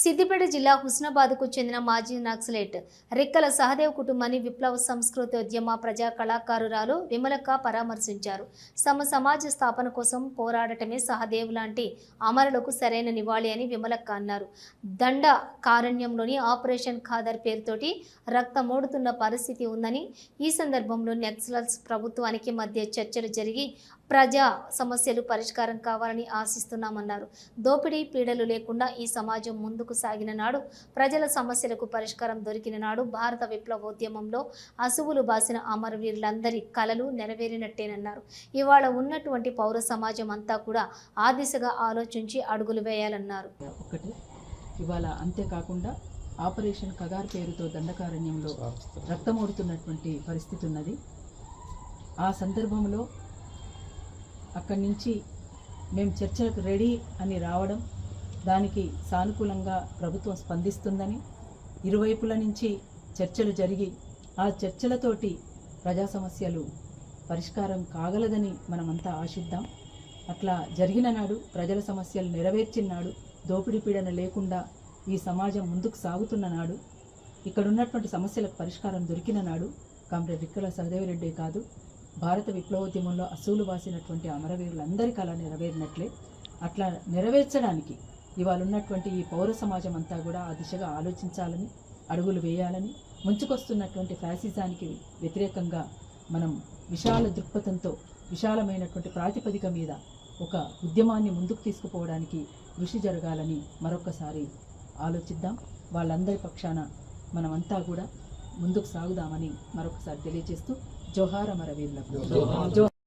సిద్దిపేట జిల్లా హుస్నాబాద్కు చెందిన మాజీ నక్సలైట్ రిక్కల సహదేవ్ కుటుంబాన్ని విప్లవ సంస్కృతోద్యమ ప్రజా కళాకారురాలు విమలక్క పరామర్శించారు. సమాజ స్థాపన కోసం పోరాడటమే సహదేవ్ లాంటి అమరులకు సరైన నివాళి అని విమలక్క అన్నారు. దండ కారణ్యంలోని ఆపరేషన్ ఖాదర్ పేరుతోటి రక్తమోడుతున్న పరిస్థితి ఉందని, ఈ సందర్భంలో నక్సలైట్స్ ప్రభుత్వానికి మధ్య చర్చలు జరిగి ప్రజా సమస్యలు పరిష్కారం కావాలని ఆశిస్తున్నామన్నారు. దోపిడీ పీడలు లేకుండా ఈ సమాజం ముందుకు సాగిన నాడు, ప్రజల సమస్యలకు పరిష్కారం దొరికిన నాడు భారత విప్లవోద్యమంలో అసువులు బాసిన అమరవీరులందరి కలలు నెరవేరినట్టేనన్నారు. ఇవాళ ఉన్నటువంటి పౌర సమాజం అంతా కూడా ఆ దిశగా ఆలోచించి అడుగులు వేయాలన్నారు. ఇవాళ అంతేకాకుండా ఆపరేషన్ ఖదార్ పేరుతో దండకారణ్యంలో రక్తమోడుతున్నటువంటి పరిస్థితి ఉన్నది. ఆ సందర్భంలో అక్కడి నుంచి మేము చర్చలకు రెడీ అని రావడం, దానికి సానుకూలంగా ప్రభుత్వం స్పందిస్తుందని, ఇరువైపుల నుంచి చర్చలు జరిగి ఆ చర్చలతోటి ప్రజా సమస్యలు పరిష్కారం కాగలదని మనమంతా ఆశిద్దాం. అట్లా జరిగిన నాడు, ప్రజల సమస్యలు నెరవేర్చిన నాడు, దోపిడీ పీడన లేకుండా ఈ సమాజం ముందుకు సాగుతున్న నాడు, ఇక్కడ ఉన్నటువంటి సమస్యలకు పరిష్కారం దొరికిన నాడు కామ్రేడ్ రిక్కల సహదేవరెడ్డి కాదు, భారత విప్లవోద్యమంలో అసూలు వాసినటువంటి అమరవీరులందరి కళ నెరవేరినట్లే. అట్లా నెరవేర్చడానికి ఇవాళ ఉన్నటువంటి ఈ పౌర సమాజం అంతా కూడా ఆ దిశగా ఆలోచించాలని, అడుగులు వేయాలని, ముంచుకొస్తున్నటువంటి ఫ్యాసిజానికి వ్యతిరేకంగా మనం విశాల దృక్పథంతో, విశాలమైనటువంటి ప్రాతిపదిక మీద ఒక ఉద్యమాన్ని ముందుకు తీసుకుపోవడానికి కృషి జరగాలని మరొకసారి ఆలోచిద్దాం. వాళ్ళందరి పక్షాన మనమంతా కూడా ముందుకు సాగుదామని మరొకసారి తెలియజేస్తూ, జోహార్ అమరవీరులకు.